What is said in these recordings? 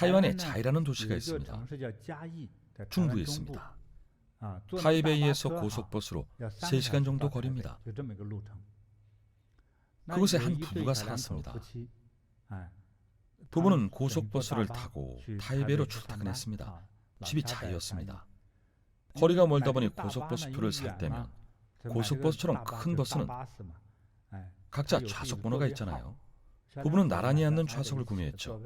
타이완에 자이라는 도시가 있습니다. 중부에 있습니다. 타이베이에서 고속버스로 3시간 정도 거리입니다. 그곳에 한 부부가 살았습니다. 부부는 고속버스를 타고 타이베이로 출퇴근했습니다. 집이 자이였습니다. 거리가 멀다 보니 고속버스표를 살 때면 고속버스처럼 큰 버스는 각자 좌석 번호가 있잖아요. 부부는 나란히 앉는 좌석을 구매했죠.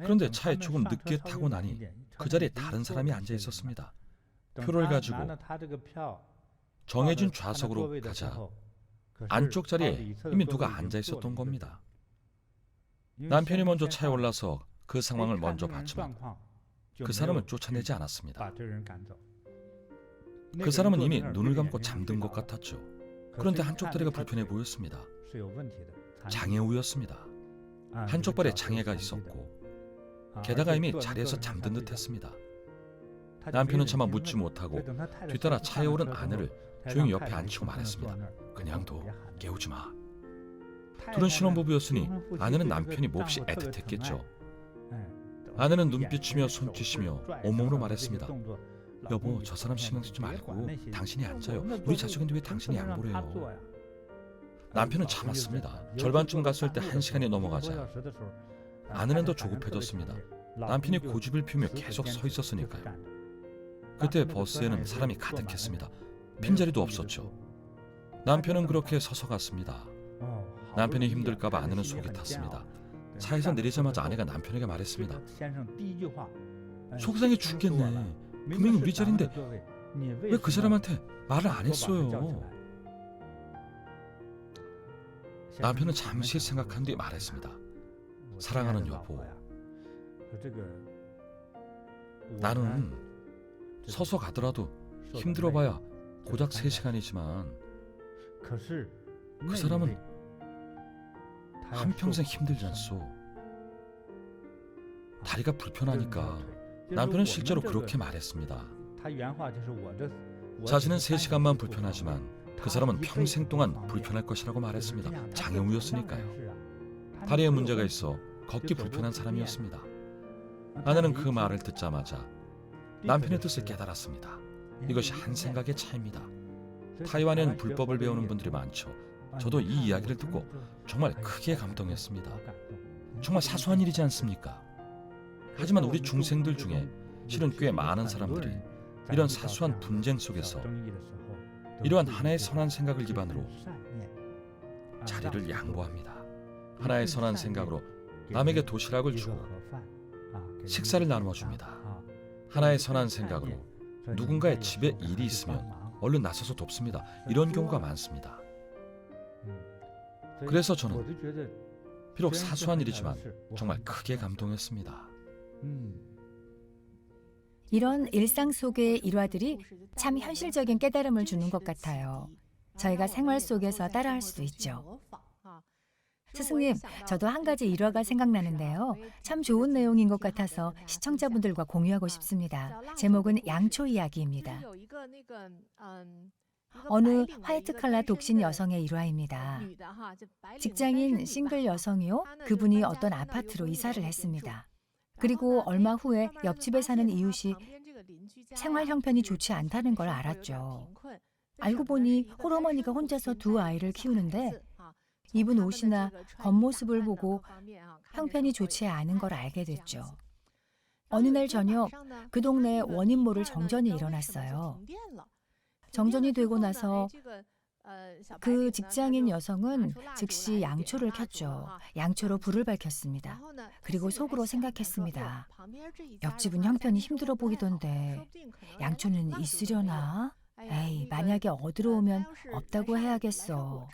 그런데 차에 조금 늦게 타고 나니 그 자리에 다른 사람이 앉아 있었습니다. 표를 가지고 정해진 좌석으로 가자 안쪽 자리에 이미 누가 앉아 있었던 겁니다. 남편이 먼저 차에 올라서 그 상황을 먼저 봤지만 그 사람은 쫓아내지 않았습니다. 그 사람은 이미 눈을 감고 잠든 것 같았죠. 그런데 한쪽 다리가 불편해 보였습니다. 장애우였습니다. 한쪽 발에 장애가 있었고 게다가 이미 자리에서 잠든 듯 했습니다. 남편은 차마 묻지 못하고 뒤따라 차에 오른 아내를 조용히 옆에 앉히고 말했습니다. 그냥 둬, 깨우지 마. 둘은 신혼부부였으니 아내는 남편이 몹시 애틋했겠죠. 아내는 눈빛이며 손짓이며 온몸으로 말했습니다. 여보, 저 사람 신경 쓰지 말고 당신이 앉아요. 우리 자식인데 왜 당신이 안 보래요? 남편은 참았습니다. 절반쯤 갔을 때 1시간이 넘어가자 아내는 더 조급해졌습니다. 남편이 고집을 피우며 계속 서 있었으니까요. 그때 버스에는 사람이 가득했습니다. 빈자리도 없었죠. 남편은 그렇게 서서 갔습니다. 남편이 힘들까봐 아내는 속이 탔습니다. 차에서 내리자마자 아내가 남편에게 말했습니다. 속상해 죽겠네. 분명히 우리 자리인데 왜 그 사람한테 말을 안 했어요? 남편은 잠시 생각한 뒤 말했습니다. 사랑하는 여보, 나는 서서 가더라도 힘들어봐야 고작 3시간이지만 그 사람은 한평생 힘들잖소. 다리가 불편하니까. 남편은 실제로 그렇게 말했습니다. 자신은 3시간만 불편하지만 그 사람은 평생 동안 불편할 것이라고 말했습니다. 장애우였으니까요. 다리에 문제가 있어 걷기 불편한 사람이었습니다. 아내는 그 말을 듣자마자 남편의 뜻을 깨달았습니다. 이것이 한 생각의 차이입니다. 타이완에는 불법을 배우는 분들이 많죠. 저도 이 이야기를 듣고 정말 크게 감동했습니다. 정말 사소한 일이지 않습니까? 하지만 우리 중생들 중에 실은 꽤 많은 사람들이 이런 사소한 분쟁 속에서 이러한 하나의 선한 생각을 기반으로 자리를 양보합니다. 하나의 선한 생각으로 남에게 도시락을 주고 식사를 나누어 줍니다. 하나의 선한 생각으로 누군가의 집에 일이 있으면 얼른 나서서 돕습니다. 이런 경우가 많습니다. 그래서 저는 비록 사소한 일이지만 정말 크게 감동했습니다. 이런 일상 속의 일화들이 참 현실적인 깨달음을 주는 것 같아요. 저희가 생활 속에서 따라할 수도 있죠. 스승님, 저도 한 가지 일화가 생각나는데요. 참 좋은 내용인 것 같아서 시청자분들과 공유하고 싶습니다. 제목은 양초 이야기입니다. 어느 화이트 칼라 독신 여성의 일화입니다. 직장인 싱글 여성이요. 그분이 어떤 아파트로 이사를 했습니다. 그리고 얼마 후에 옆집에 사는 이웃이 생활 형편이 좋지 않다는 걸 알았죠. 알고 보니 홀어머니가 혼자서 2 아이를 키우는데 입은 옷이나 겉모습을 보고 형편이 좋지 않은 걸 알게 됐죠. 어느 날 저녁 그 동네에 원인 모를 정전이 일어났어요. 정전이 되고 나서 그 직장인 여성은 즉시 양초를 켰죠. 양초로 불을 밝혔습니다. 그리고 속으로 생각했습니다. 옆집은 형편이 힘들어 보이던데 양초는 있으려나? 에이, 만약에 어디로오면 없다고 해야겠어.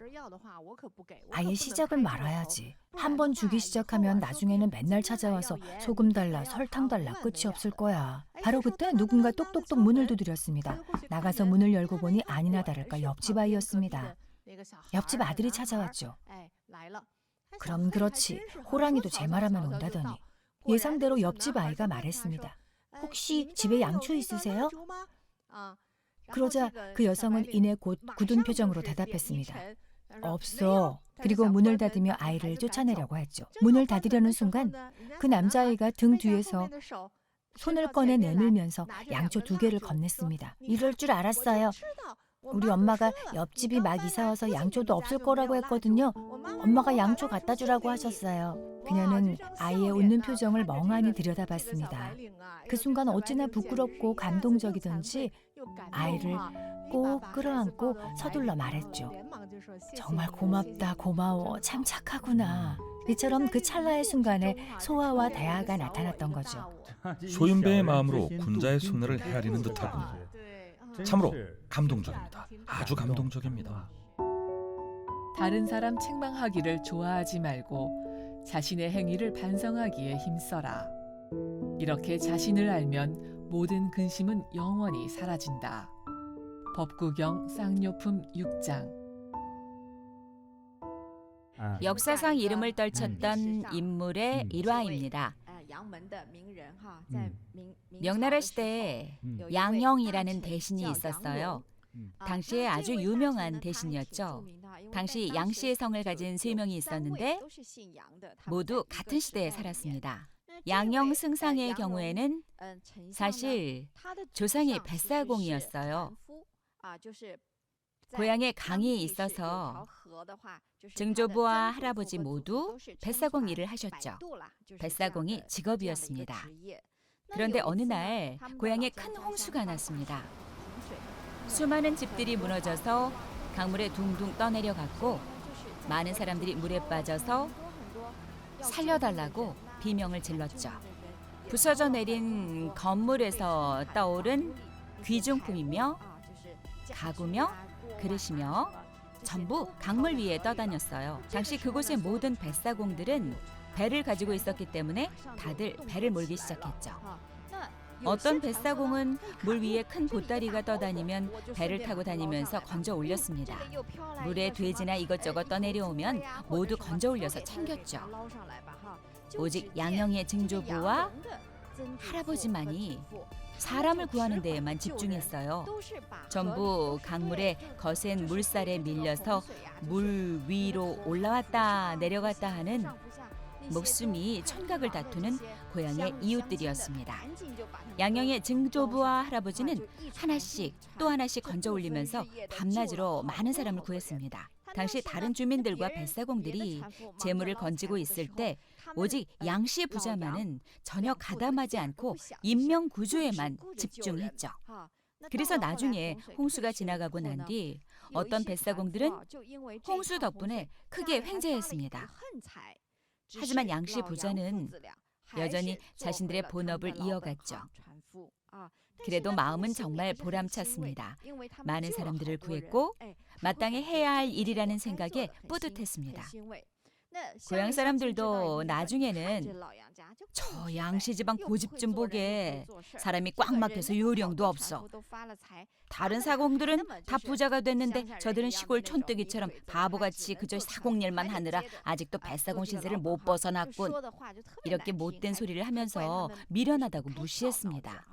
아예 시작을 말아야지. 한번 주기 시작하면 나중에는 맨날 찾아와서 소금 달라, 설탕 달라 끝이 없을 거야. 바로 그때 누군가 똑똑똑 문을 두드렸습니다. 나가서 문을 열고 보니 아니나 다를까 옆집 아이였습니다. 옆집 아들이 찾아왔죠. 그럼 그렇지. 호랑이도 제 말하면 온다더니. 예상대로 옆집 아이가 말했습니다. 혹시 집에 양초 있으세요? 그러자 그 여성은 이내 곧 굳은 표정으로 대답했습니다. 없어. 그리고 문을 닫으며 아이를 쫓아내려고 했죠. 문을 닫으려는 순간 그 남자아이가 등 뒤에서 손을 꺼내 내밀면서 양초 2개를 건넸습니다. 이럴 줄 알았어요. 우리 엄마가 옆집이 막 이사 와서 양초도 없을 거라고 했거든요. 엄마가 양초 갖다 주라고 하셨어요. 그녀는 아이의 웃는 표정을 멍하니 들여다봤습니다. 그 순간 어찌나 부끄럽고 감동적이던지 아이를 꼭 끌어안고 서둘러 말했죠. 정말 고맙다, 고마워, 참 착하구나. 이처럼 그 찰나의 순간에 소아와 대화가 나타났던 거죠. 소윤배의 마음으로 군자의 속내를 헤아리는 듯하군요. 참으로 감동적입니다. 아주 감동적입니다. 다른 사람 책망하기를 좋아하지 말고 자신의 행위를 반성하기에 힘써라. 이렇게 자신을 알면 모든 근심은 영원히 사라진다. 법구경 쌍료품 6장. 역사상 이름을 떨쳤던 인물의 일화입니다. 명나라 시대에 양형이라는 대신이 있었어요. 당시에 아주 유명한 대신이었죠. 당시 양씨의 성을 가진 3명이 있었는데 모두 같은 시대에 살았습니다. 양형 승상의 경우에는 사실 조상이 뱃사공이었어요. 고향에 강이 있어서 증조부와 할아버지 모두 뱃사공 일을 하셨죠. 뱃사공이 직업이었습니다. 그런데 어느 날 고향에 큰 홍수가 났습니다. 수많은 집들이 무너져서 강물에 둥둥 떠내려갔고 많은 사람들이 물에 빠져서 살려달라고 비명을 질렀죠. 부서져 내린 건물에서 떠오른 귀중품이며 가구며 그릇이며 전부 강물 위에 떠다녔어요. 당시 그곳의 모든 뱃사공들은 배를 가지고 있었기 때문에 다들 배를 몰기 시작했죠. 어떤 뱃사공은 물 위에 큰 보따리가 떠다니면 배를 타고 다니면서 건져 올렸습니다. 물에 돼지나 이것저것 떠내려오면 모두 건져 올려서 챙겼죠. 오직 양형의 증조부와 할아버지만이 사람을 구하는 데에만 집중했어요. 전부 강물에 거센 물살에 밀려서 물 위로 올라왔다 내려갔다 하는 목숨이 천각을 다투는 고향의 이웃들이었습니다. 양형의 증조부와 할아버지는 하나씩 또 하나씩 건져 올리면서 밤낮으로 많은 사람을 구했습니다. 당시 다른 주민들과 뱃사공들이 재물을 건지고 있을 때 오직 양씨 부자만은 전혀 가담하지 않고 인명 구조에만 집중했죠. 그래서 나중에 홍수가 지나가고 난 뒤 어떤 뱃사공들은 홍수 덕분에 크게 횡재했습니다. 하지만 양씨 부자는 여전히 자신들의 본업을 이어갔죠. 그래도 마음은 정말 보람찼습니다. 많은 사람들을 구했고 마땅히 해야 할 일이라는 생각에 뿌듯했습니다. 고향 사람들도 나중에는 저 양씨 집안 고집 좀 보게, 사람이 꽉 막혀서 요령도 없어. 다른 사공들은 다 부자가 됐는데 저들은 시골 촌뜨기처럼 바보같이 그저 사공일만 하느라 아직도 뱃사공 신세를 못 벗어났군. 이렇게 못된 소리를 하면서 미련하다고 무시했습니다.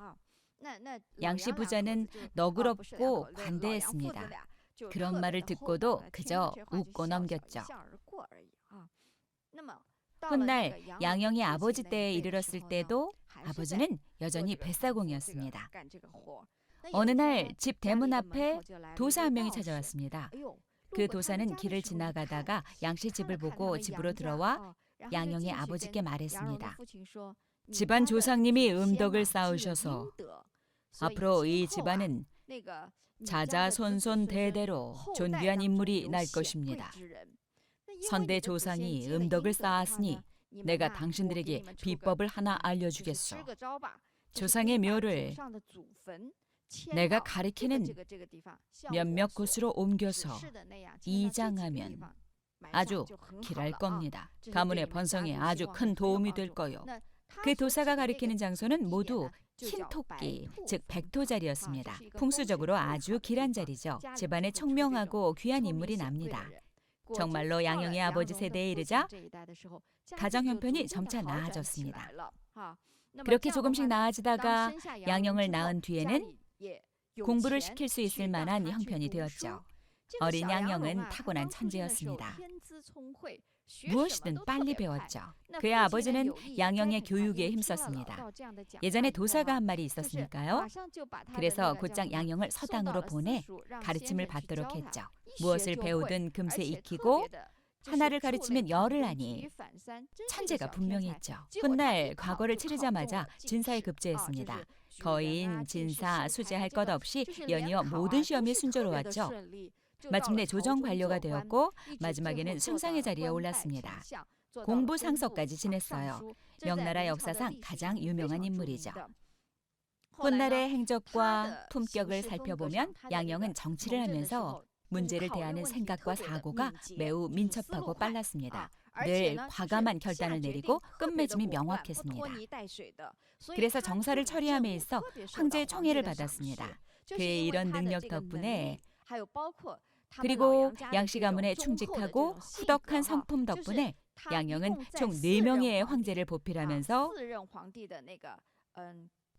양씨 부자는 너그럽고 관대했습니다. 그런 말을 듣고도 그저 웃고 넘겼죠. 훗날 양형의 아버지 때에 이르렀을 때도 아버지는 여전히 뱃사공이었습니다. 어느 날 집 대문 앞에 도사 한 명이 찾아왔습니다. 그 도사는 길을 지나가다가 양씨 집을 보고 집으로 들어와 양형의 아버지께 말했습니다. 집안 조상님이 음덕을 쌓으셔서 앞으로 이 집안은 자자손손 대대로 존귀한 인물이 날 것입니다. 선대 조상이 음덕을 쌓았으니 내가 당신들에게 비법을 하나 알려주겠소. 조상의 묘를 내가 가리키는 몇몇 곳으로 옮겨서 이장하면 아주 길할 겁니다. 가문의 번성에 아주 큰 도움이 될 거요. 그 도사가 가리키는 장소는 모두 흰 토끼, 즉 백토자리였습니다. 풍수적으로 아주 길한 자리죠. 집안에 청명하고 귀한 인물이 납니다. 정말로 양형의 아버지 세대에 이르자 가정 형편이 점차 나아졌습니다. 그렇게 조금씩 나아지다가 양형을 낳은 뒤에는 공부를 시킬 수 있을 만한 형편이 되었죠. 어린 양영은 타고난 천재였습니다. 무엇이든 빨리 배웠죠. 그의 아버지는 양영의 교육에 힘썼습니다. 예전에 도사가 한 말이 있었으니까요. 그래서 곧장 양영을 서당으로 보내 가르침을 받도록 했죠. 무엇을 배우든 금세 익히고 하나를 가르치면 열을 하니 천재가 분명했죠. 훗날 과거를 치르자마자 진사에 급제했습니다. 거인, 진사, 수재할 것 없이 연이어 모든 시험이 순조로웠죠. 마침내 조정 관료가 되었고 마지막에는 승상의 자리에 올랐습니다. 공부 상서까지 지냈어요. 명나라 역사상 가장 유명한 인물이죠. 훗날의 행적과 품격을 살펴보면 양영은 정치를 하면서 문제를 대하는 생각과 사고가 매우 민첩하고 빨랐습니다. 늘 과감한 결단을 내리고 끝맺음이 명확했습니다. 그래서 정사를 처리함에 있어 황제의 총애를 받았습니다. 그의 이런 능력 덕분에 그리고 양씨 가문에 충직하고 후덕한 성품 덕분에 양영은 총 4명의 황제를 보필하면서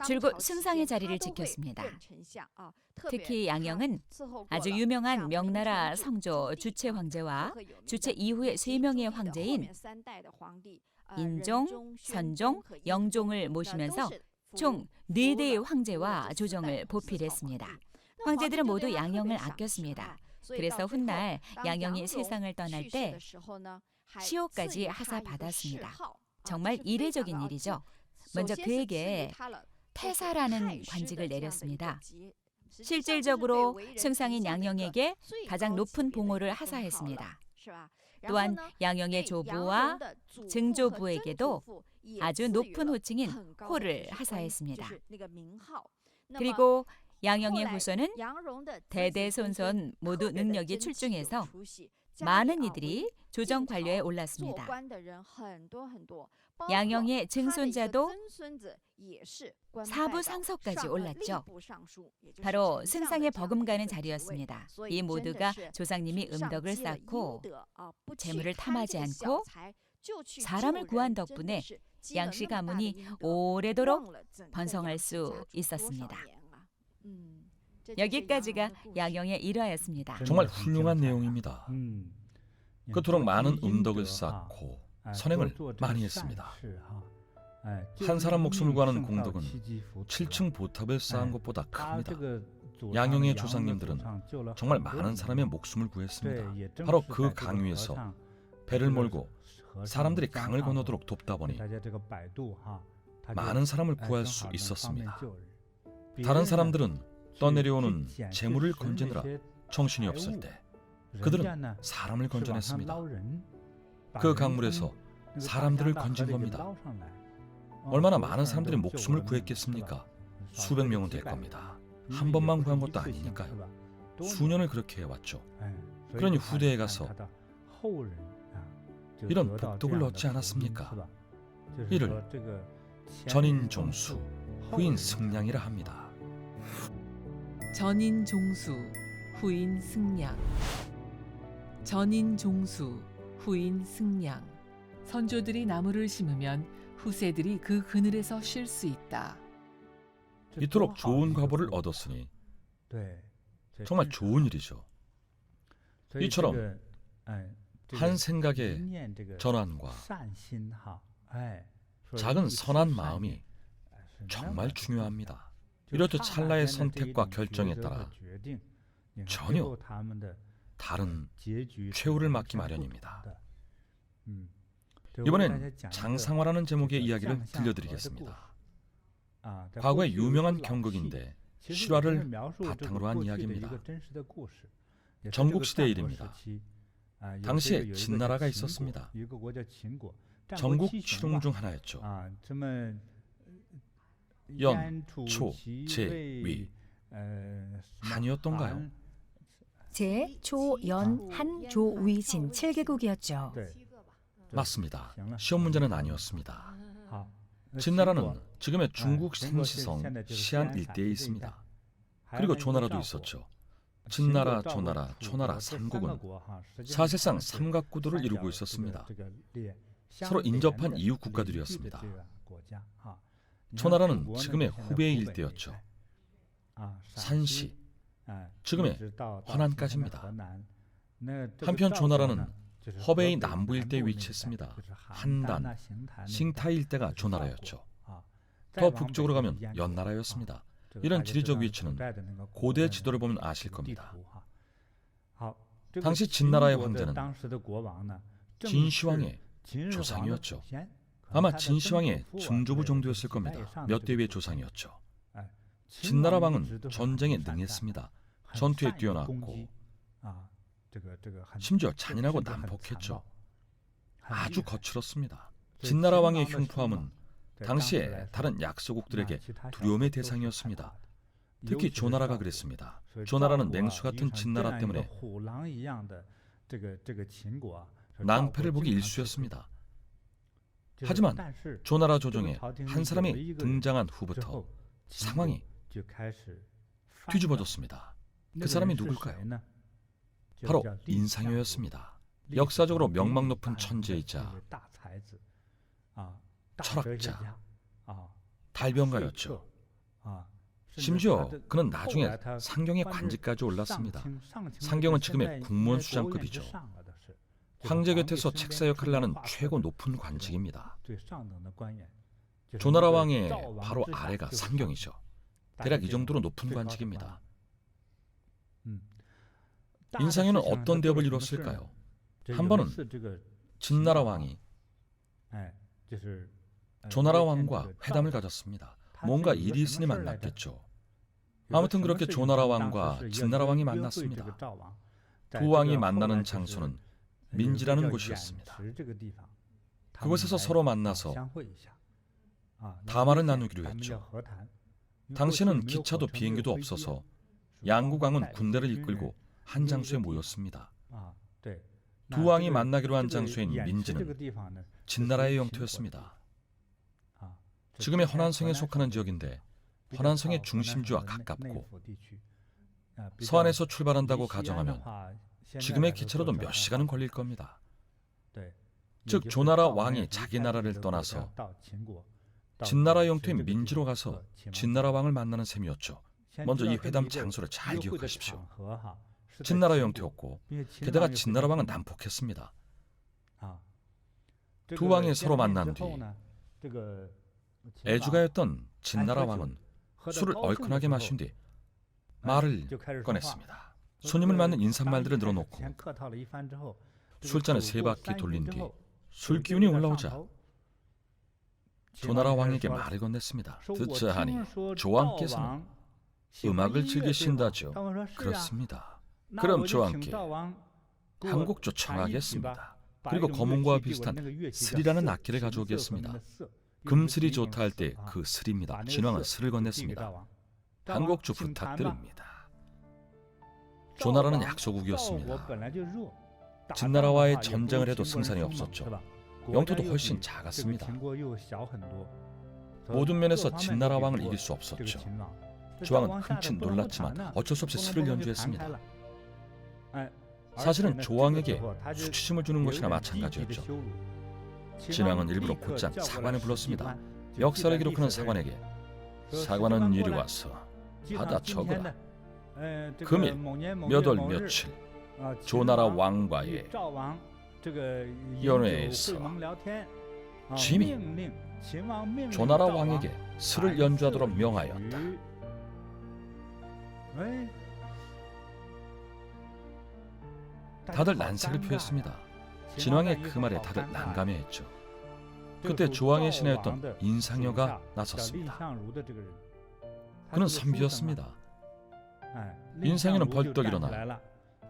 줄곧 승상의 자리를 지켰습니다. 특히 양영은 아주 유명한 명나라 성조 주체 황제와 주체 이후의 3명의 황제인 인종, 선종, 영종을 모시면서 총 4대의 황제와 조정을 보필했습니다. 황제들은 모두 양영을 아꼈습니다. 그래서 훗날 양영이 세상을 떠날 때 시호까지 하사받았습니다. 정말 이례적인 일이죠. 먼저 그에게 태사라는 관직을 내렸습니다. 실질적으로 승상인 양영에게 가장 높은 봉호를 하사했습니다. 또한 양영의 조부와 증조부에게도 아주 높은 호칭인 호를 하사했습니다. 그리고 양영의 후손은 대대손손 모두 능력이 출중해서 많은 이들이 조정 관료에 올랐습니다. 양영의 증손자도 사부 상서까지 올랐죠. 바로 승상의 버금가는 자리였습니다. 이 모두가 조상님이 음덕을 쌓고 재물을 탐하지 않고 사람을 구한 덕분에 양씨 가문이 오래도록 번성할 수 있었습니다. 여기까지가 양영의 일화였습니다. 정말 훌륭한 내용입니다. 그토록 많은 음덕을 쌓고 선행을 많이 했습니다. 한 사람 목숨을 구하는 공덕은 7층 보탑을 쌓은 것보다 큽니다. 양영의 조상님들은 정말 많은 사람의 목숨을 구했습니다. 바로 그 강 위에서 배를 몰고 사람들이 강을 건너도록 돕다 보니 많은 사람을 구할 수 있었습니다. 다른 사람들은 떠내려오는 재물을 건지느라 정신이 없을 때 그들은 사람을 건져냈습니다. 그 강물에서 사람들을 건진 겁니다. 얼마나 많은 사람들이 목숨을 구했겠습니까? 수백 명은 될 겁니다. 한 번만 구한 것도 아니니까요. 수년을 그렇게 해왔죠. 그러니 후대에 가서 이런 복덕을 얻지 않았습니까? 이를 전인 종수, 후인 승량이라 합니다. 전인 종수, 후인 승량. 전인 종수, 후인 승량. 선조들이 나무를 심으면 후세들이 그 그늘에서 쉴 수 있다. 이토록 좋은 과보를 얻었으니 정말 좋은 일이죠. 이처럼 한 생각의 전환과 작은 선한 마음이 정말 중요합니다. 이렇듯 찰나의 선택과 결정에 따라 전혀 다른 최후를 맞기 마련입니다. 이번엔 장상화라는 제목의 이야기를 들려드리겠습니다. 과거의 유명한 경극인데 실화를 바탕으로 한 이야기입니다. 전국시대의 일입니다. 당시에 진나라가 있었습니다. 전국 칠흥 중 하나였죠. 연, 초, 제, 위 한이었던가요? 제, 초, 연, 한, 조, 위, 진 7개국이었죠. 맞습니다. 시험 문제는 아니었습니다. 진나라는 지금의 중국 생시성 시안 일대에 있습니다. 그리고 조나라도 있었죠. 진나라, 조나라, 초나라 3국은 사실상 삼각구도를 이루고 있었습니다. 서로 인접한 이웃 국가들이었습니다. 초나라는 지금의 후베이 일대였죠. 산시, 지금의 허난까지입니다. 한편 조나라는 허베이 남부 일대에 위치했습니다. 한단, 싱타이 일대가 조나라였죠. 더 북쪽으로 가면 연나라였습니다. 이런 지리적 위치는 고대 지도를 보면 아실 겁니다. 당시 진나라의 황제는 진시황의 조상이었죠. 아마 진시황의 증조부 정도였을 겁니다. 몇 대 위의 조상이었죠. 진나라 왕은 전쟁에 능했습니다. 전투에 뛰어났고 심지어 잔인하고 난폭했죠. 아주 거칠었습니다. 진나라 왕의 흉포함은 당시에 다른 약소국들에게 두려움의 대상이었습니다. 특히 조나라가 그랬습니다. 조나라는 맹수 같은 진나라 때문에 낭패를 보기 일쑤였습니다. 하지만 조나라 조정에 한 사람이 등장한 후부터 상황이 뒤집어졌습니다. 그 사람이 누굴까요? 바로 인상효였습니다. 역사적으로 명망 높은 천재이자 철학자, 달변가였죠. 심지어 그는 나중에 상경의 관직까지 올랐습니다. 상경은 지금의 국무원 수장급이죠. 황제 곁에서 책사 역할을 하는 최고 높은 관직입니다. 조나라 왕의 바로 아래가 상경이죠. 대략 이 정도로 높은 관직입니다. 인상효는 어떤 대업을 이뤘을까요? 한 번은 진나라 왕이 조나라 왕과 회담을 가졌습니다. 뭔가 일이 있으니 만났겠죠. 아무튼 그렇게 조나라 왕과 진나라 왕이 만났습니다. 두 왕이 만나는 장소는 민지라는 곳이었습니다. 그곳에서 서로 만나서 담화를 나누기로 했죠. 당시에는 기차도 비행기도 없어서 양국 왕은 군대를 이끌고 한 장소에 모였습니다. 두 왕이 만나기로 한 장소인 민지는 진나라의 영토였습니다. 지금의 허난성에 속하는 지역인데 허난성의 중심지와 가깝고 서안에서 출발한다고 가정하면 지금의 기차로도 몇 시간은 걸릴 겁니다. 즉 조나라 왕이 자기 나라를 떠나서 진나라 영토인 민지로 가서 진나라 왕을 만나는 셈이었죠. 먼저 이 회담 장소를 잘 기억하십시오. 진나라 영토였고 게다가 진나라 왕은 난폭했습니다. 두 왕이 서로 만난 뒤 애주가였던 진나라 왕은 술을 얼큰하게 마신 뒤 말을 꺼냈습니다. 손님을 맞는 인사말들을 늘어놓고 술잔을 세 바퀴 돌린 뒤 술 기운이 올라오자 조나라 왕에게 말을 건넸습니다. 듣자 하니 조왕께서는 음악을 즐기신다죠. 그렇습니다. 그럼 조왕께 한 곡 초청하겠습니다. 그리고 거문과 비슷한 스리라는 악기를 가져오겠습니다. 금슬이 좋다 할 때 그 슬입니다. 진왕은 슬을 건넸습니다. 한 곡 주 부탁드립니다. 조나라는 약소국이었습니다. 진나라와의 전쟁을 해도 승산이 없었죠. 영토도 훨씬 작았습니다. 모든 면에서 진나라 왕을 이길 수 없었죠. 조왕은 흠칫 놀랐지만 어쩔 수 없이 슬을 연주했습니다. 사실은 조왕에게 수치심을 주는 것이나 마찬가지였죠. 진왕은 일부러 곧장 사관을 불렀습니다. 역사를 기록하는 사관에게 사관은 이리 와서 받아 적으라. 금일 몇 월 며칠 조나라 왕과의 연회에서 짐이 조나라 왕에게 슬을 연주하도록 명하였다. 다들 난색을 표했습니다. 진왕의 그 말에 다들 난감해했죠. 그때 조왕의 신하였던 인상효가 나섰습니다. 그는 선비였습니다. 인상효는 벌떡 일어나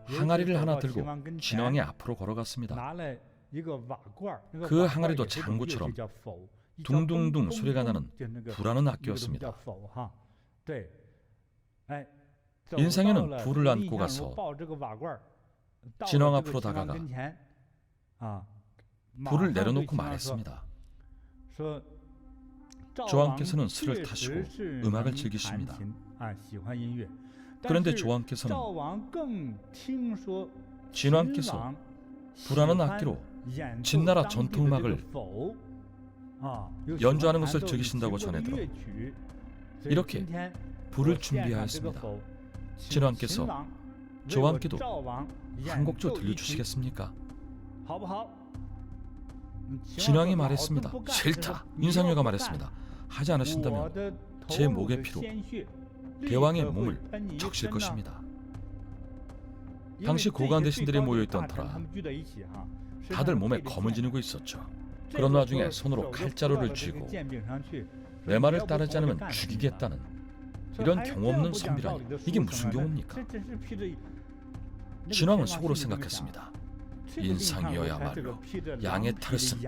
항아리를 하나 들고 진왕의 앞으로 걸어갔습니다. 그 항아리도 장구처럼 둥둥둥 소리가 나는 불하는 악기였습니다. 인상효는 불을 안고 가서 진왕 앞으로 다가가 불을 내려놓고 말했습니다. 조왕께서는 술을 타시고 음악을 즐기십니다. 그런데 조왕께서는 진왕께서 불하는 악기로 진나라 전통음악을 연주하는 것을 즐기신다고 전해 들어 이렇게 불을 준비하였습니다. 진왕께서 저와 함께도 한 곡 좀 들려주시겠습니까? 진왕이 말했습니다. 싫다. 인상여가 말했습니다. 하지 않으신다면 제 목의 피로 대왕의 몸을 적실 것입니다. 당시 고관 대신들이 모여있던 터라 다들 몸에 검을 지니고 있었죠. 그런 와중에 손으로 칼자루를 쥐고 내 말을 따르지 않으면 죽이겠다는 이런 경우 없는 선비라니 이게 무슨 경우입니까? 진왕은 속으로 생각했습니다. 인상이어야말로 양의 탈을 쓴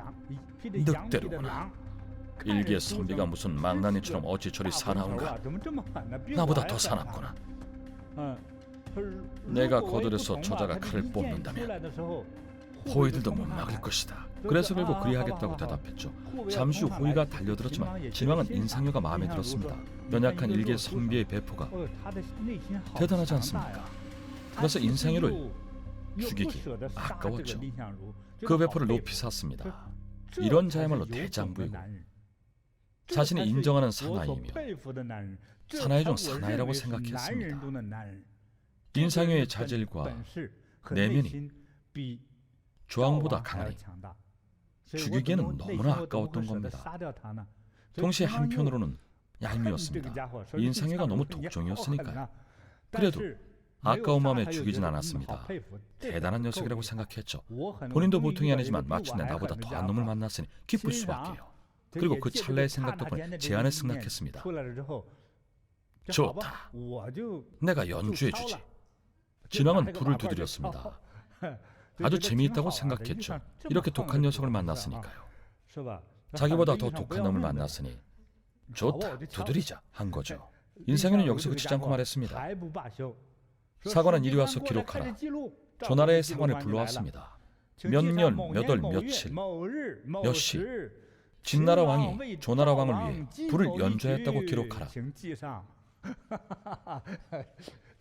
늑대로구나. 일개 선비가 무슨 망나니처럼 어찌 저리 사나운가. 나보다 더 사납구나. 내가 거들여서 저자가 칼을 뽑는다면 호위들도 못 막을 것이다. 그래서 결국 그리하겠다고 대답했죠. 잠시 후 호위가 달려들었지만 진왕은 인상여가 마음에 들었습니다. 연약한 일개 선비의 배포가 대단하지 않습니까? 그래서 인상여를 죽이기 아까웠죠. 그 배포를 높이 샀습니다. 이런 자야말로 대장부이고 자신이 인정하는 사나이이며 사나이 중 사나이라고 생각했습니다. 인상여의 자질과 내면이 조항보다 강하니 죽이기에는 너무나 아까웠던 겁니다. 동시에 한편으로는 얄미웠습니다. 인상여가 너무 독종이었으니까요. 그래도 아까운 마음에 죽이진 않았습니다. 대단한 녀석이라고 생각했죠. 본인도 보통이 아니지만 마침내 나보다 더한 놈을 만났으니 기쁠 수밖에요. 그리고 그 찰나의 생각 덕분에 제안에 승낙했습니다. 좋다. 내가 연주해주지. 진왕은 불을 두드렸습니다. 아주 재미있다고 생각했죠. 이렇게 독한 녀석을 만났으니까요. 자기보다 더 독한 놈을 만났으니 좋다, 두드리자 한 거죠. 인상여는 여기서 그치지 않고 말했습니다. 사관은 이리 와서 기록하라. 조나라의 사관을 불러왔습니다. 몇 년, 몇 월, 며칠, 몇 시 진나라 왕이 조나라 왕을 위해 불을 연주했다고 기록하라.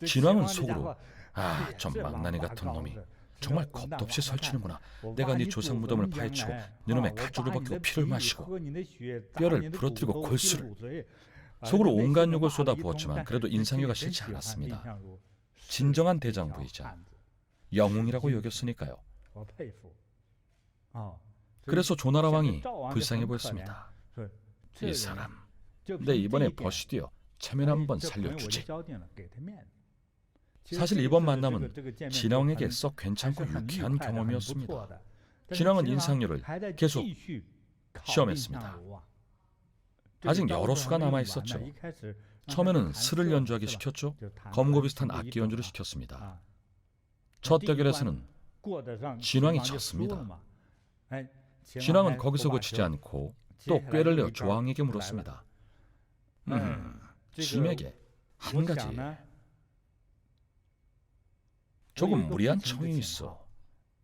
진왕은 속으로 저 망나니 같은 놈이 정말 겁도 없이 설치는구나. 내가 네 조상 무덤을 파헤치고 네 놈의 가죽을 벗기고 피를 마시고 뼈를 부러뜨리고 골수를 속으로 온갖 욕을 쏟아부었지만 그래도 인상여가 싫지 않았습니다. 진정한 대장부이자 영웅이라고 여겼으니까요. 그래서 조나라 왕이 불쌍해 보였습니다. 이 사람 내 이번에 벗이되어 체면 한번 살려주지. 사실 이번 만남은 진왕에게 썩 괜찮고 유쾌한 경험이었습니다. 진왕은 인상여를 계속 시험했습니다. 아직 여러 수가 남아있었죠. 처음에는 스를 연주하게 시켰죠. 검고 비슷한 악기 연주를 시켰습니다. 첫 대결에서는 진왕이 졌습니다. 진왕은 거기서 그치지 않고 또 꾀를 내어 조왕에게 물었습니다. 짐에게 한 가지 조금 무리한 청이 있어.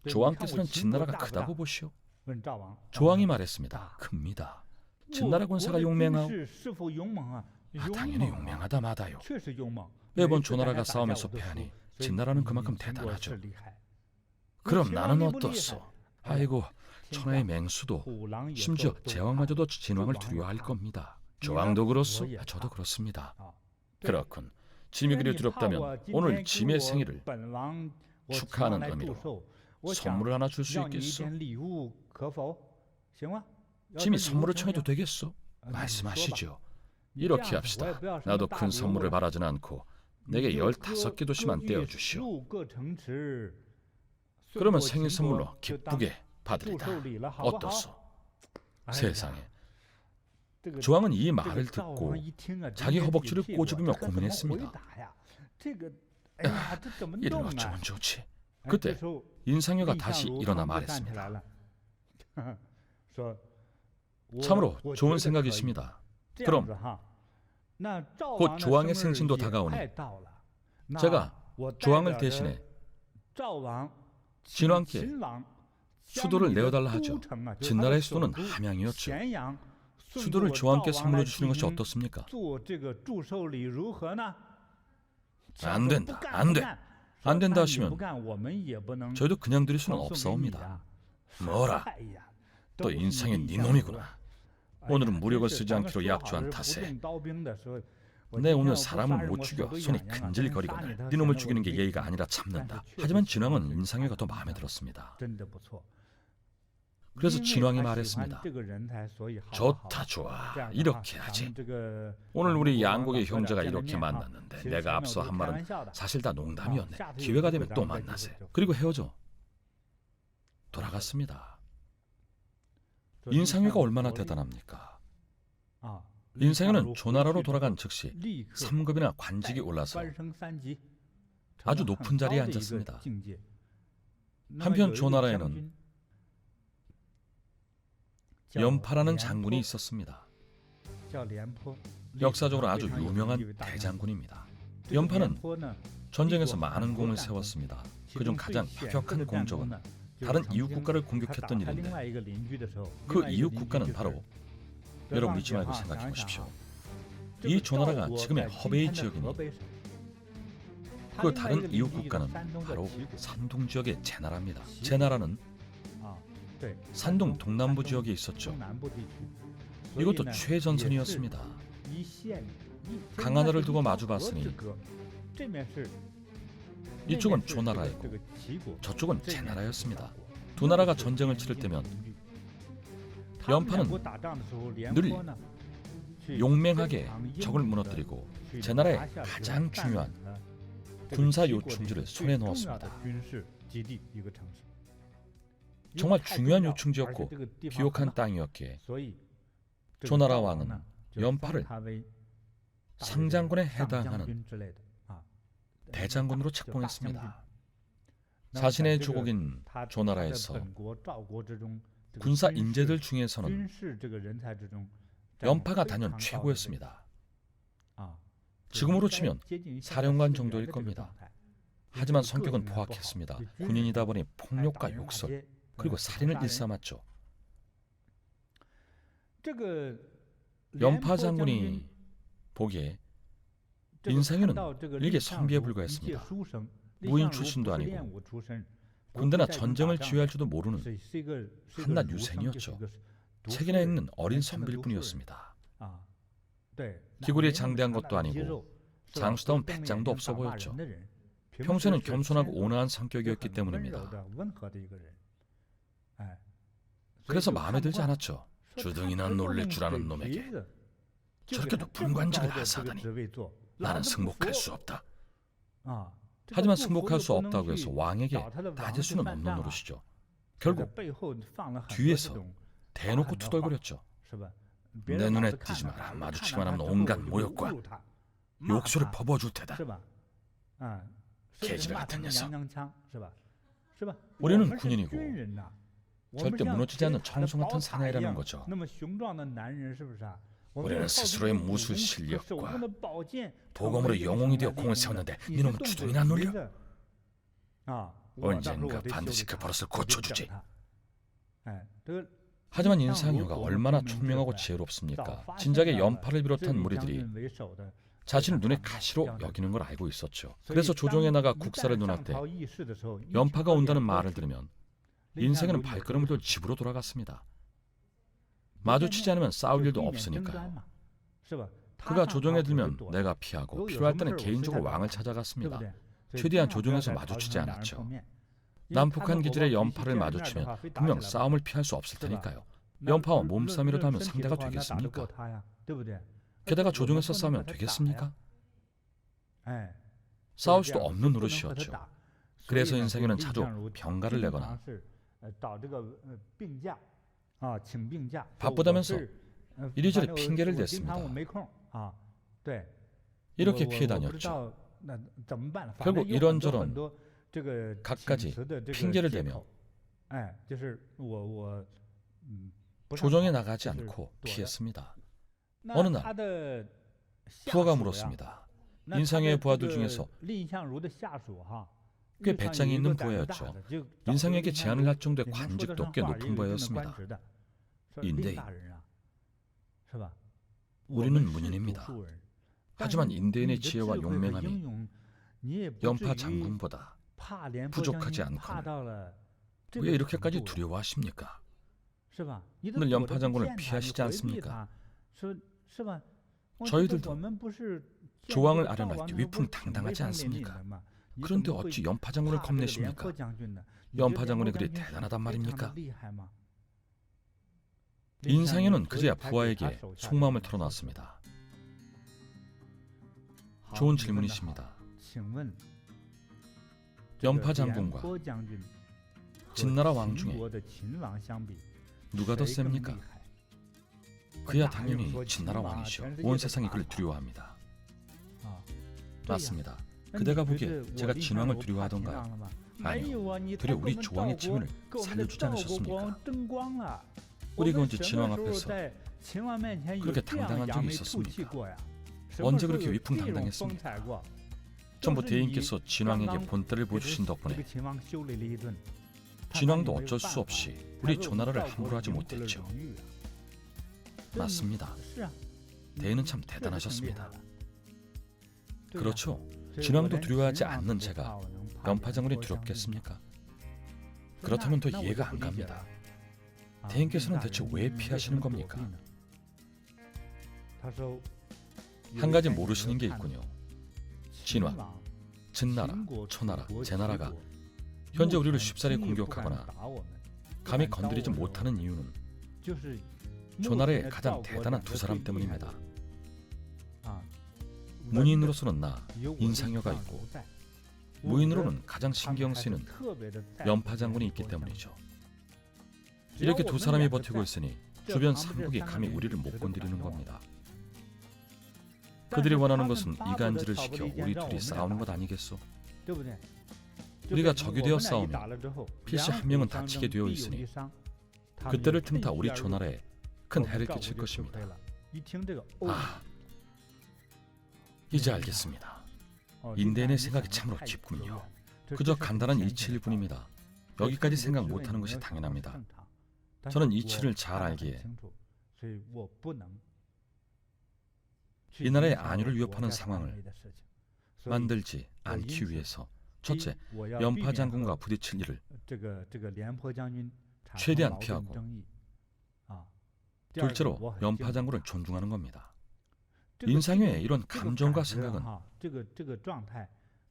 조왕께서는 진나라가 크다고 보시오. 조왕이 말했습니다. 큽니다. 진나라 군사가 용맹하오? 당연히 용맹하다 마다요. 매번 조나라가 싸움에서 패하니 진나라는 그만큼 대단하죠. 그럼 나는 어떻소? 아이고, 천하의 맹수도 심지어 제왕마저도 진왕을 두려워할 겁니다. 조왕도 그렇소? 저도 그렇습니다. 그렇군. 짐이 그리 두렵다면 오늘 짐의 생일을 축하하는 의미로 선물을 하나 줄 수 있겠소? 짐이 선물을 청해도 되겠소? 말씀하시죠. 이렇게 합시다. 나도 큰 선물을 바라진 않고 내게 15개도시만 떼어주시오. 그러면 생일 선물로 기쁘게 받으리다. 어떻소? 세상에. 조왕은 이 말을 듣고 자기 허벅지를 꼬집으며 고민했습니다. 이를 어쩌면 좋지. 그때 인상여가 다시 일어나 말했습니다. 참으로 좋은 생각이십니다. 그럼 곧 조왕의 생신도 다가오니 제가 조왕을 대신해 진왕께 수도를 내어달라 하죠. 진나라의 수도는 함양이었죠. 수도를 조왕께 선물해 주시는 것이 어떻습니까? 안 된다. 안 돼. 안 된다 하시면 저희도 그냥 드릴 수는 없사옵니다. 뭐라? 또 인상이 네 놈이구나. 오늘은 무력을 쓰지 않기로 약조한 탓에 내 오늘 사람을 못 죽여 손이 근질거리거늘 네 놈을 죽이는 게 예의가 아니라 참는다. 하지만 진왕은 인상회가 더 마음에 들었습니다. 그래서 진왕이 말했습니다. 좋다 좋아, 이렇게 하지. 오늘 우리 양국의 형제가 이렇게 만났는데 내가 앞서 한 말은 사실 다 농담이었네. 기회가 되면 또 만나세. 그리고 헤어져 돌아갔습니다. 인상회가 얼마나 대단합니까? 인상회는 조나라로 돌아간 즉시 3급이나 관직이 올라서 아주 높은 자리에 앉았습니다. 한편 조나라에는 연파라는 장군이 있었습니다. 역사적으로 아주 유명한 대장군입니다. 연파는 전쟁에서 많은 공을 세웠습니다. 그중 가장 혁혁한 공적은 다른 이웃 국가를 공격했던 일인데 그 이웃 국가는 바로, 여러분 잊지 말고 생각해 보십시오. 이 조나라가 지금의 허베이 지역이니 그 다른 이웃 국가는 바로 산동 지역의 제나라입니다. 제나라는 산동 동남부 지역에 있었죠. 이것도 최전선이었습니다. 강하나를 두고 마주봤으니 이쪽은 조나라이고 저쪽은 제나라였습니다. 두 나라가 전쟁을 치를 때면 연파는 늘 용맹하게 적을 무너뜨리고 제나라의 가장 중요한 군사 요충지를 손에 넣었습니다. 정말 중요한 요충지였고 비옥한 땅이었기에 조나라 왕은 연파를 상장군에 해당하는 대장군으로 책봉했습니다. 자신의 조국인 조나라에서 군사 인재들 중에서는 연파가 단연 최고였습니다. 지금으로 치면 사령관 정도일 겁니다. 하지만 성격은 포악했습니다. 군인이다 보니 폭력과 욕설 그리고 살인을 일삼았죠. 연파 장군이 보기에 인상윤은 일개 선비에 불과했습니다. 무인 출신도 아니고 군대나 전쟁을 지휘할 줄도 모르는 한낱 유생이었죠. 책이나 있는 어린 선비일 뿐이었습니다. 기골이 장대한 것도 아니고 장수다운 배짱도 없어 보였죠. 평소에는 겸손하고 온화한 성격이었기 때문입니다. 그래서 마음에 들지 않았죠. 주둥이나 놀릴 줄 아는 놈에게 저렇게 높은 관직을 하사하다니 나는 승복할 수 없다. 하지만 승복할 수 없다고 해서 왕에게 따질 수는 없는 노릇이죠. 결국 뒤에서 대놓고 투덜거렸죠. 내 눈에 띄지 마라. 마주치기만 하면 온갖 모욕과 욕설을 퍼부어줄 테다. 개질 같은 녀석. 우리는 군인이고 절대 무너지지 않는 청송 같은 사나이라는 거죠. 우리는 스스로의 무술 실력과 도검으로 영웅이 되어 공을 세웠는데 니놈은 주둥이나 놀려? 언젠가 반드시 그 버릇을 고쳐주지. 하지만 인상효가 얼마나 총명하고 지혜롭습니까? 진작에 연파를 비롯한 무리들이 자신을 눈에 가시로 여기는 걸 알고 있었죠. 그래서 조정에 나가 국사를 논할 때 연파가 온다는 말을 들으면 인생에는 발걸음을 돌 집으로 돌아갔습니다. 마주치지 않으면 싸울 일도 없으니까요. 그가 조정에 들면 내가 피하고 필요할 때는 개인적으로 왕을 찾아갔습니다. 최대한 조정에서 마주치지 않았죠. 남북한 기질의 연파를 마주치면 분명 싸움을 피할 수 없을 테니까요. 연파와 몸싸움이라도 하면 상대가 되겠습니까? 게다가 조정에서 싸우면 되겠습니까? 싸울 수도 없는 노릇이었죠. 그래서 인생에는 자주 병가를 내거나 바쁘다면서 이리저리 핑계를 댔습니다. 이렇게 피해 다녔죠. 결국 이런저런 갖가지 핑계를 대며 조정에 나가지 않고 피했습니다. 어느 날 부하가 물었습니다. 인상의 부하들 중에서 꽤 배짱이 있는 부하였죠. 인상에게 제안을 할 정도의 관직도 꽤 높은 부하였습니다. 인대인, 우리는 문인입니다. 하지만 인대인의 지혜와 용맹함이 연파 장군보다 부족하지 않거늘 왜 이렇게까지 두려워하십니까? 오늘 연파 장군을 피하시지 않습니까? 저희들도 조왕을 아련할 때 위풍당당하지 않습니까? 그런데 어찌 연파 장군을 겁내십니까? 연파 장군이 그리 대단하단 말입니까? 인상현은 그제야 부하에게 속마음을 털어놨습니다. 좋은 질문이십니다. 연파 장군과 진나라 왕 중에 누가 더 셉니까? 그야 당연히 진나라 왕이시오. 온 세상이 그를 두려워합니다. 맞습니다. 그대가 보기에 제가 진왕을 두려워하던가요? 아니요. 되려 우리 조왕의 체면을 살려주지 않으셨습니까? 우리가 언제 진왕 앞에서 그렇게 당당한 적이 있었습니까? 언제 그렇게 위풍당당했습니까? 전부 대인께서 진왕에게 본때를 보여주신 덕분에 진왕도 어쩔 수 없이 우리 조나라를 함부로 하지 못했죠. 맞습니다. 대인은 참 대단하셨습니다. 그렇죠. 진왕도 두려워하지 않는 제가 연파 장군이 두렵겠습니까? 그렇다면 더 이해가 안 갑니다. 대인께서는 대체 왜 피하시는 겁니까? 한 가지 모르시는 게 있군요. 진왕, 진나라, 초나라, 제나라가 현재 우리를 쉽사리 공격하거나 감히 건드리지 못하는 이유는 조나라의 가장 대단한 두 사람 때문입니다. 문인으로서는 나, 인상여가 있고 무인으로는 가장 신경 쓰이는 연파 장군이 있기 때문이죠. 이렇게 두 사람이 버티고 있으니 주변 삼국이 감히 우리를 못 건드리는 겁니다. 그들이 원하는 것은 이간질을 시켜 우리 둘이 싸우는 것 아니겠소? 우리가 적이 되어 싸우면 필시 한 명은 다치게 되어 있으니 그때를 틈타 우리 조나라에 큰 해를 끼칠 것입니다. 아, 이제 알겠습니다. 인대인의 생각이 참으로 깊군요. 그저 간단한 이치일 뿐입니다. 여기까지 생각 못하는 것이 당연합니다. 저는 이치를 잘 알기에 이 나라의 안위를 위협하는 상황을 만들지 않기 위해서 첫째, 연파 장군과 부딪힐 일을 최대한 피하고 둘째로 연파 장군을 존중하는 겁니다. 인상현의 이런 감정과 생각은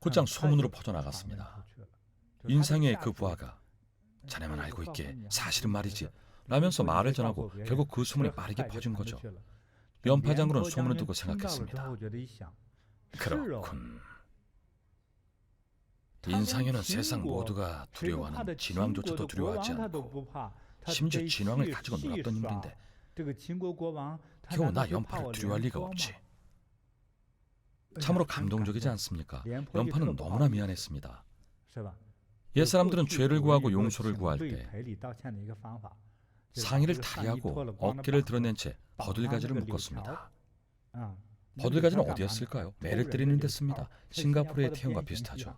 곧장 소문으로 퍼져나갔습니다. 인상현의 그 부하가 자네만 알고 있게 사실은 말이지 라면서 말을 전하고 결국 그 소문이 빠르게 퍼진 거죠. 연파 장군은 소문을 듣고 생각했습니다. 그렇군. 인상현은 세상 모두가 두려워하는 진왕조차도 두려워하지 않고 심지어 진왕을 가지고 놀았던 인물인데 겨우 나 연파를 두려워할 리가 없지. 참으로 감동적이지 않습니까? 연파는 너무나 미안했습니다. 옛사람들은 죄를 구하고 용서를 구할 때 상의를 탈의하고 어깨를 드러낸 채 버들가지를 묶었습니다. 버들가지는 어디였을까요? 매를 때리는 데 씁니다. 싱가포르의 태형과 비슷하죠.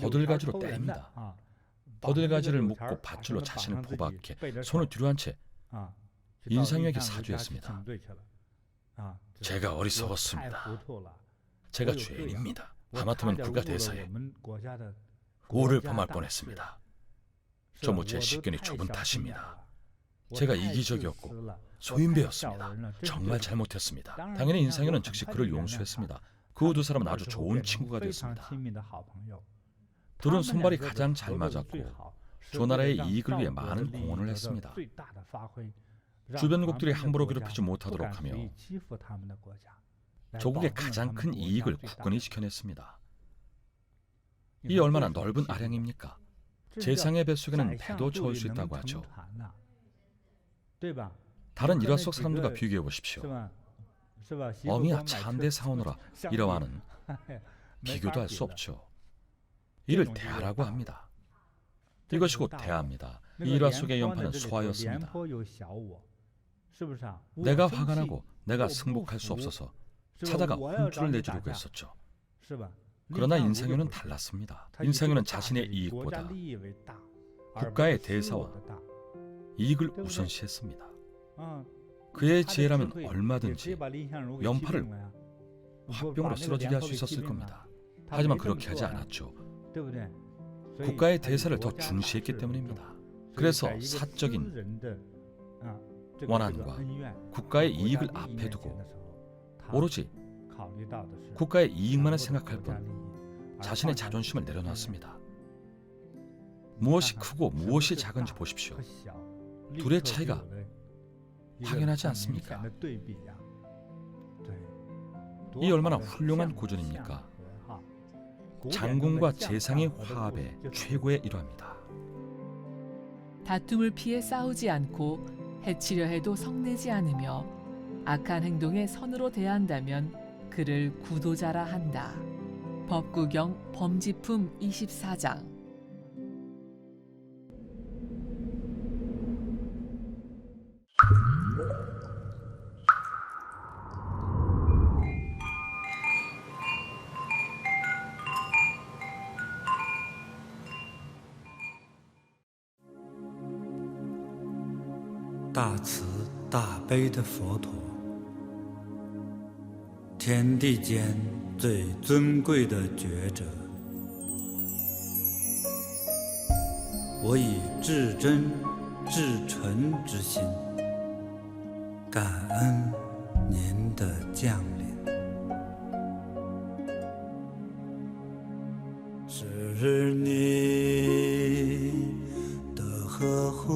버들가지로 때립니다. 버들가지를 묶고 밧줄로 자신을 포박해 손을 뒤로 한 채 인상현에게 사죄했습니다. 제가 어리석었습니다. 제가 죄인입니다. 하마터면 국가 대사에 오를 범할 뻔했습니다. 전부 제 식견이 좁은 탓입니다. 제가 이기적이었고 소인배였습니다. 정말 잘못했습니다. 당연히 인상현은 즉시 그를 용서했습니다. 그 두 사람은 아주 좋은 친구가 됐습니다. 둘은 손발이 가장 잘 맞았고 조나라의 이익을 위해 많은 공헌을 했습니다. 주변국들이 함부로 괴롭히지 못하도록 하며 조국의 가장 큰 이익을 굳건히 지켜냈습니다. 이 얼마나 넓은 아량입니까? 재상의 뱃속에는 배도 채울 수 있다고 하죠. 다른 일화 속 사람들과 비교해 보십시오. 어미야 차 한 대 사오너라 이러하는 비교도 할 수 없죠. 이를 대하라고 합니다. 이것이 곧 대하입니다. 이 일화 속의 연파는 소하였습니다. 내가 화가 나고 내가 승복할 수 없어서 찾아가 혼쭐을 내주려고 했었죠. 그러나 인상현은 달랐습니다. 인상현은 자신의 이익보다 국가의 대사와 이익을 우선시했습니다. 그의 지혜라면 얼마든지 연파를 화병으로 쓰러지게 할 수 있었을 겁니다. 하지만 그렇게 하지 않았죠. 국가의 대사를 더 중시했기 때문입니다. 그래서 사적인 원한과 국가의 이익을 앞에 두고 오로지 국가의 이익만을 생각할 뿐 자신의 자존심을 내려놨습니다. 무엇이 크고 무엇이 작은지 보십시오. 둘의 차이가 확연하지 않습니까? 이 얼마나 훌륭한 고전입니까? 장군과 재상의 화합의 최고의 일화입니다. 다툼을 피해 싸우지 않고 해치려 해도 성내지 않으며 악한 행동에 선으로 대한다면 그를 구도자라 한다. 법구경 범지품 24장.大慈大悲的佛陀，天地间最尊贵的觉者，我以至真至诚之心，感恩您的降临。是你的呵护，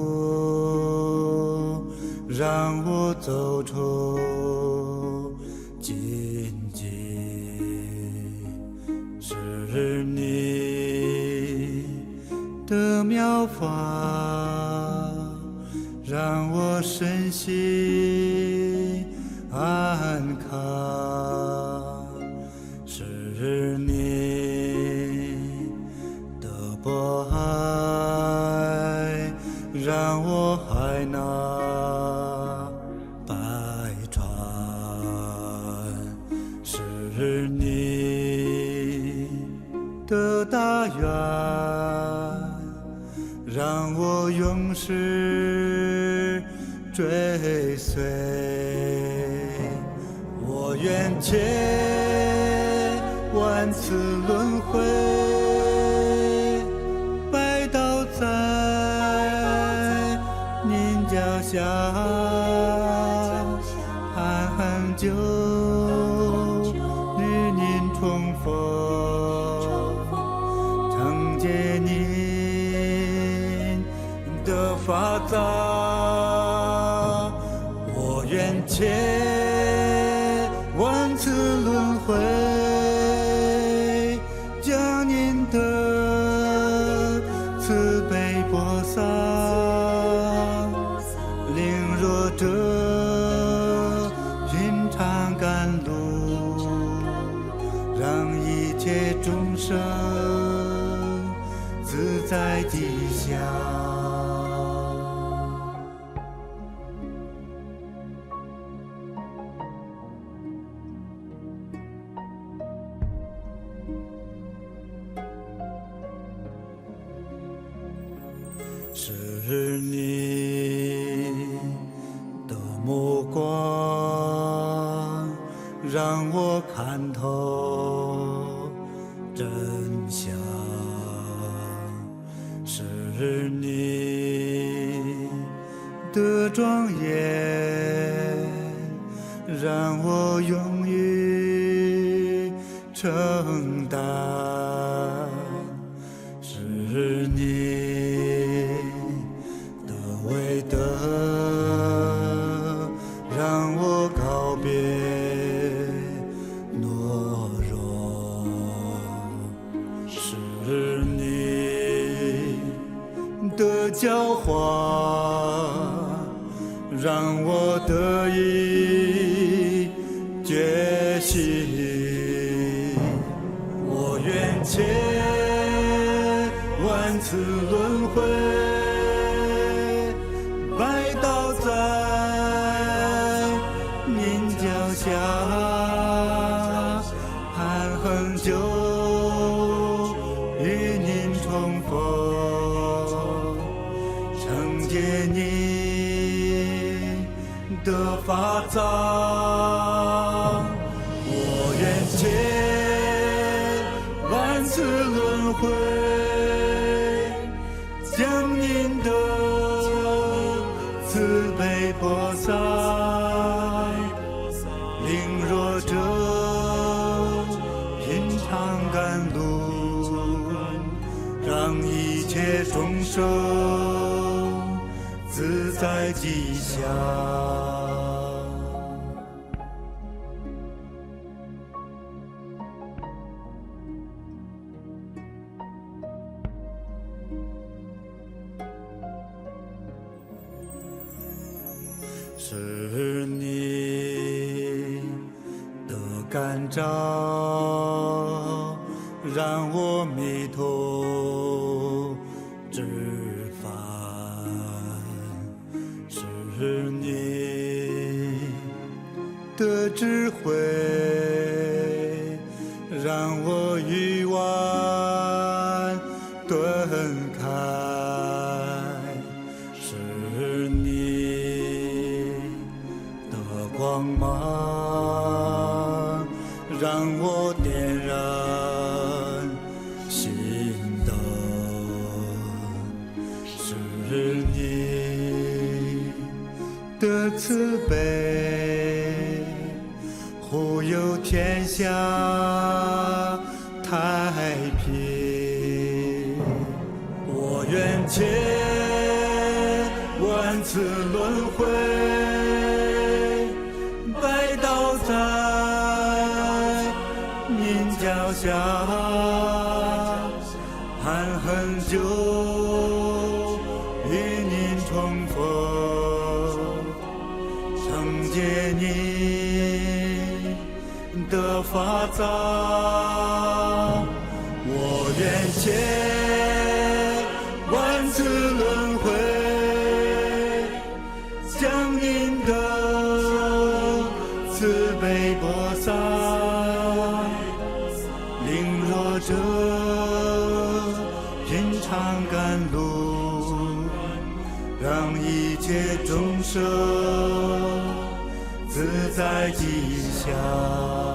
让我走出荆棘，是你的妙法，让我身心安康，是你的博爱，让我海纳百川，是你的大愿，让我永世追随。我愿借万次轮回，拜倒在您脚下，寒寒久与您重逢，承接您的法藏。我愿借万次轮回，将您的慈悲播撒，领弱者寻常甘露，让一切众生自在吉祥。是你的目光，让我看透真相，是你的庄严，让我勇于承担，是你为德，让我告别懦弱，是你的教化，让我得以觉醒。我愿借万次轮回，拜倒在您脚下，寒恒久与您重逢，承接您的法藏。我愿借万次轮回，将您的慈悲播撒，领弱者生自在吉祥。是你的感召，让我迷途知返；是你的智慧，让我欲望顿开；是你的光芒，让我点燃心灯；是你的慈悲，护佑天下太平。我愿借万次轮回，拜倒在您脚下，含恨就与您重逢，承接您的法藏。我愿借万次轮回，将您的慈悲播撒，领弱者品尝甘露，让一切众生自在吉祥。